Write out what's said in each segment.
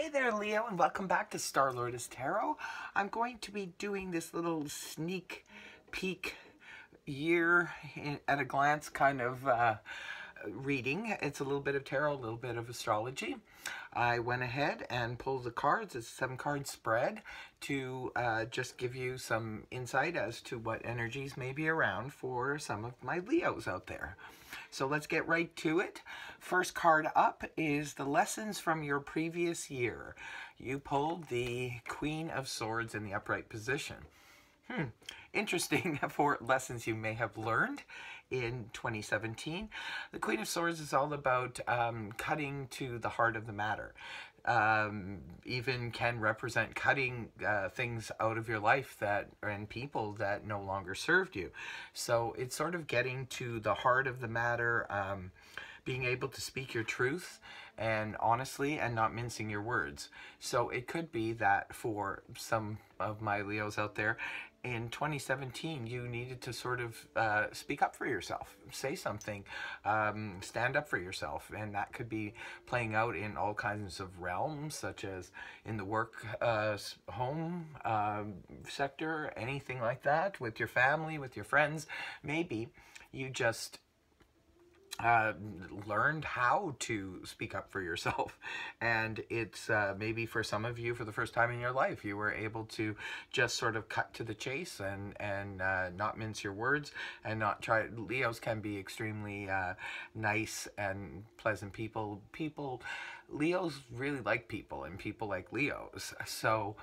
Hey there, Leo, and welcome back to Star Lotus Tarot. I'm going to be doing this little sneak peek year at a glance kind of reading. It's a little bit of tarot, a little bit of astrology. I went ahead and pulled the cards. It's a 7-card spread to just give you some insight as to what energies may be around for some of my Leos out there. So let's get right to it. First card up is the lessons from your previous year. You pulled the Queen of Swords in the upright position. Interesting for lessons you may have learned in 2017. The Queen of Swords is all about cutting to the heart of the matter. Even can represent cutting things out of your life and people that no longer served you. So it's sort of getting to the heart of the matter, being able to speak your truth and honestly and not mincing your words. So it could be that for some of my Leos out there, in 2017, you needed to sort of speak up for yourself, say something, stand up for yourself. And that could be playing out in all kinds of realms, such as in the work, home sector, anything like that, with your family, with your friends. Maybe you just learned how to speak up for yourself, and it's maybe for some of you, for the first time in your life, you were able to just sort of cut to the chase and not mince your words and not try. Leos can be extremely nice and pleasant people. Leos really like people, and people like Leos. So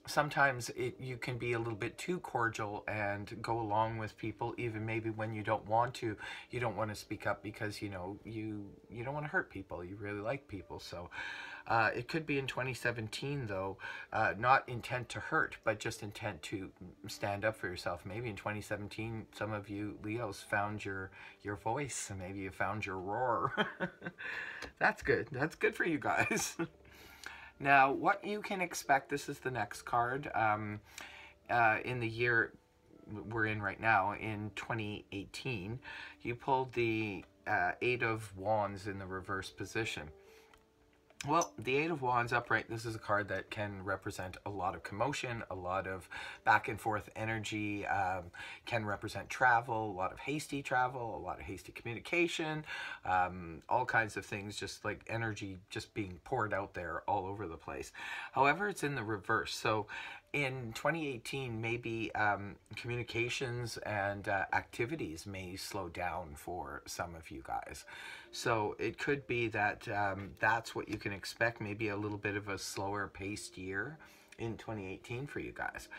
sometimes you can be a little bit too cordial and go along with people, even maybe when you don't want to. You don't want to speak up because, you know, you don't want to hurt people. You really like people. So it could be in 2017, though, not intent to hurt, but just intent to stand up for yourself. Maybe in 2017, some of you Leos found your voice, and maybe you found your roar. That's good. That's good for you guys. Now, what you can expect, this is the next card, in the year we're in right now, in 2018, you pulled the 8 of Wands in the reverse position. Well, the 8 of Wands upright, this is a card that can represent a lot of commotion, a lot of back and forth energy, can represent travel, a lot of hasty travel, a lot of hasty communication, all kinds of things, just like energy just being poured out there all over the place. However, it's in the reverse. So in 2018, maybe communications and activities may slow down for some of you guys. So it could be that that's what you can expect, maybe a little bit of a slower paced year in 2018 for you guys.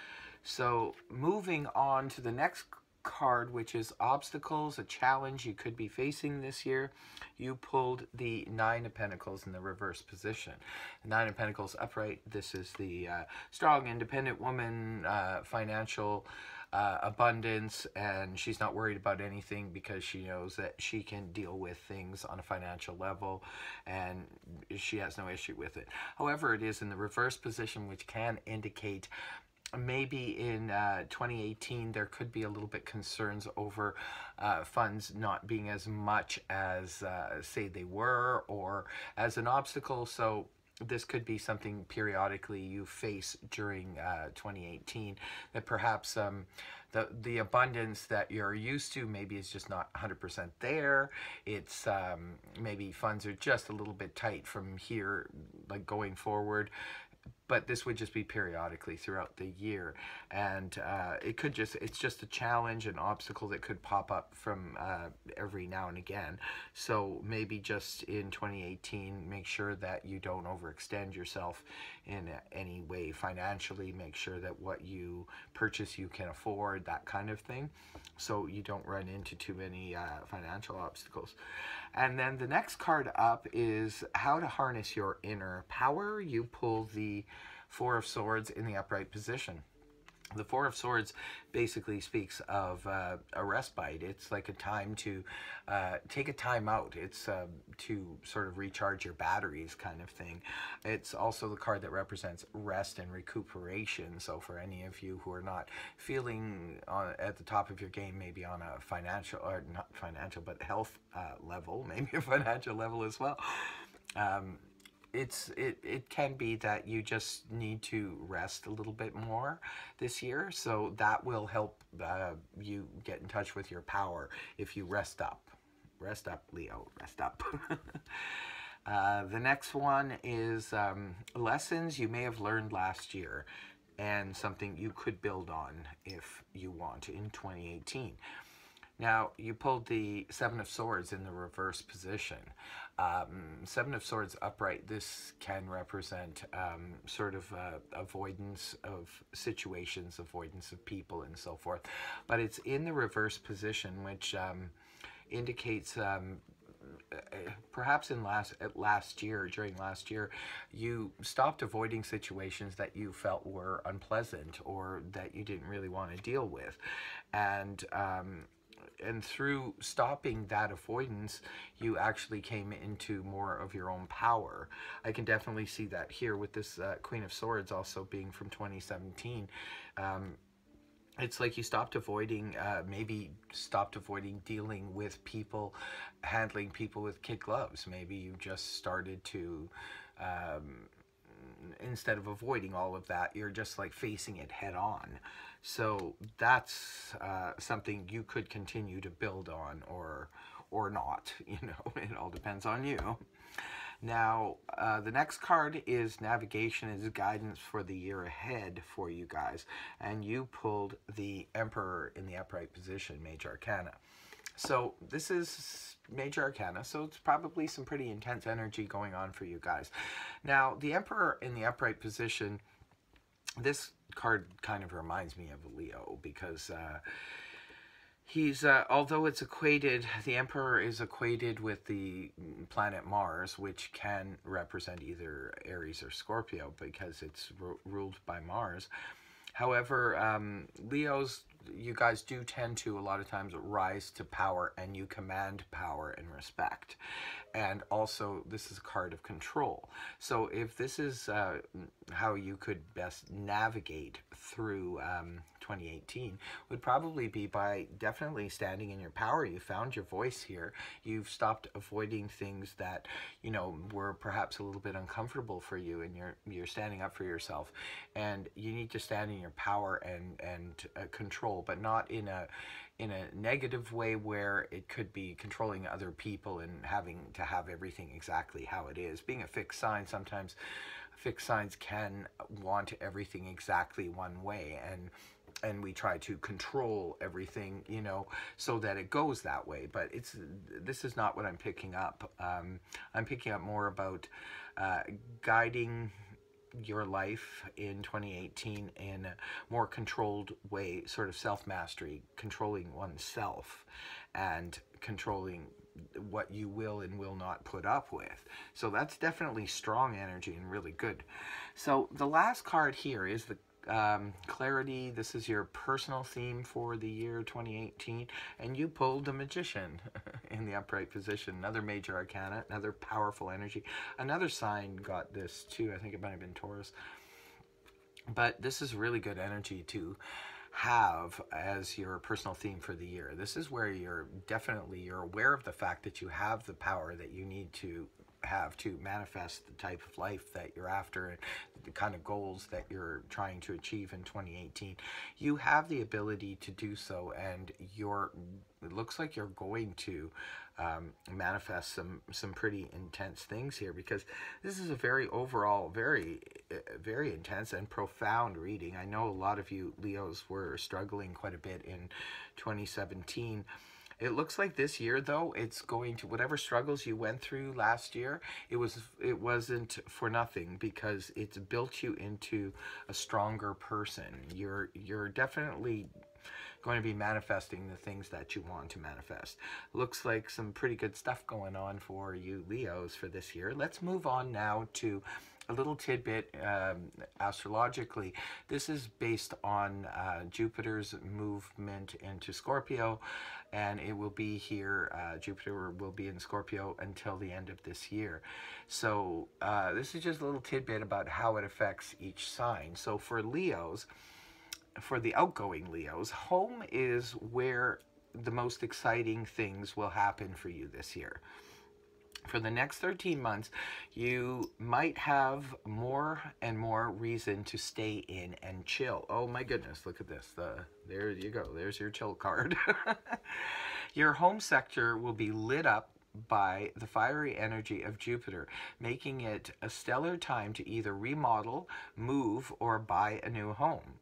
So moving on to the next card, which is obstacles, a challenge you could be facing this year. You pulled the 9 of Pentacles in the reverse position. The 9 of Pentacles upright, this is the strong, independent woman, financial abundance, and she's not worried about anything because she knows that she can deal with things on a financial level and she has no issue with it. However, it is in the reverse position, which can indicate maybe in 2018 there could be a little bit concerns over funds not being as much as say they were, or as an obstacle. So this could be something periodically you face during 2018, that perhaps the abundance that you're used to maybe is just not 100% there. It's maybe funds are just a little bit tight from here, like going forward. But this would just be periodically throughout the year, and it's just a challenge, an obstacle that could pop up from every now and again. So maybe just in 2018, make sure that you don't overextend yourself in any way financially. Make sure that what you purchase you can afford, that kind of thing, so you don't run into too many financial obstacles. And then the next card up is how to harness your inner power. You pull the 4 of Swords in the upright position. The 4 of Swords basically speaks of a respite. It's like a time to take a time out. It's to sort of recharge your batteries, kind of thing. It's also the card that represents rest and recuperation. So for any of you who are not feeling at the top of your game, maybe on a financial, or not financial, but health level, maybe a financial level as well, it can be that you just need to rest a little bit more this year, so that will help you get in touch with your power if you rest up, Leo, rest up. The next one is lessons you may have learned last year and something you could build on if you want in 2018. Now, you pulled the Seven of Swords in the reverse position. Seven of Swords upright, this can represent sort of avoidance of situations, avoidance of people, and so forth. But it's in the reverse position, which indicates perhaps in during last year, you stopped avoiding situations that you felt were unpleasant or that you didn't really want to deal with. And through stopping that avoidance, you actually came into more of your own power. I can definitely see that here with this Queen of Swords also being from 2017. It's like you stopped avoiding, maybe stopped avoiding dealing with people, handling people with kid gloves. Maybe you just started to, instead of avoiding all of that, you're just like facing it head on. So that's something you could continue to build on or not, you know, it all depends on you. Now, the next card is navigation, is guidance for the year ahead for you guys. And you pulled the Emperor in the upright position, Major Arcana. So this is Major Arcana, so it's probably some pretty intense energy going on for you guys. Now, the Emperor in the upright position, this card kind of reminds me of Leo because he's, although it's equated, the Emperor is equated with the planet Mars, which can represent either Aries or Scorpio because it's ruled by Mars. However, Leos, you guys do tend to, a lot of times, rise to power, and you command power and respect. And also, this is a card of control. So if this is how you could best navigate through 2018, would probably be by definitely standing in your power. You found your voice here. You've stopped avoiding things that, you know, were perhaps a little bit uncomfortable for you, and you're standing up for yourself. And you need to stand in your power and control, but not in a negative way where it could be controlling other people and having to have everything exactly how it is. Being a fixed sign, sometimes fixed signs can want everything exactly one way, and we try to control everything, you know, so that it goes that way. But this is not what I'm picking up. I'm picking up more about guiding your life in 2018 in a more controlled way, sort of self-mastery, controlling oneself and controlling what you will and will not put up with. So that's definitely strong energy and really good. So the last card here is the clarity. This is your personal theme for the year 2018, and you pulled the Magician in the upright position. Another major arcana, another powerful energy. Another sign got this too. I think it might have been Taurus. But this is really good energy to have as your personal theme for the year. This is where you're aware of the fact that you have the power that you need to have to manifest the type of life that you're after and the kind of goals that you're trying to achieve in 2018. You have the ability to do so, and it looks like you're going to manifest some pretty intense things here, because this is a very very intense and profound reading. I know a lot of you Leos were struggling quite a bit in 2017. It looks like this year, though, it's going to, whatever struggles you went through last year, it wasn't for nothing, because it's built you into a stronger person. You're definitely going to be manifesting the things that you want to manifest. Looks like some pretty good stuff going on for you Leos for this year. Let's move on now to a little tidbit astrologically. This is based on Jupiter's movement into Scorpio, and it will be here, Jupiter will be in Scorpio until the end of this year. So this is just a little tidbit about how it affects each sign. So for Leos, for the outgoing Leos, home is where the most exciting things will happen for you this year. For the next 13 months, you might have more and more reason to stay in and chill. Oh my goodness, look at this. There you go. There's your chill card. Your home sector will be lit up by the fiery energy of Jupiter, making it a stellar time to either remodel, move, or buy a new home.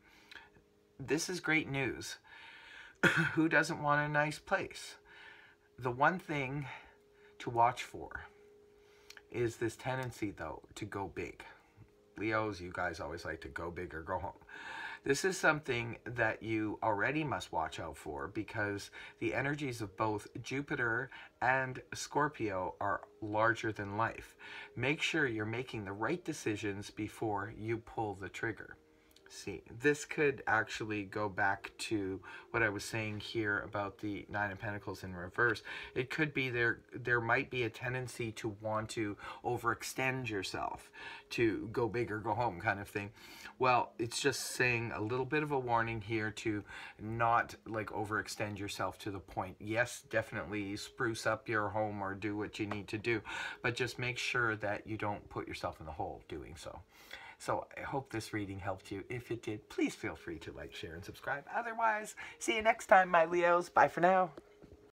This is great news. Who doesn't want a nice place? The one thing to watch for is this tendency, though, to go big. Leos, you guys always like to go big or go home. This is something that you already must watch out for, because the energies of both Jupiter and Scorpio are larger than life. Make sure you're making the right decisions before you pull the trigger. See, this could actually go back to what I was saying here about the Nine of Pentacles in reverse. It could be there might be a tendency to want to overextend yourself, to go big or go home kind of thing. Well, it's just saying a little bit of a warning here to not like overextend yourself to the point. Yes, definitely spruce up your home or do what you need to do, but just make sure that you don't put yourself in the hole doing so. So I hope this reading helped you. If it did, please feel free to like, share, and subscribe. Otherwise, see you next time, my Leos. Bye for now.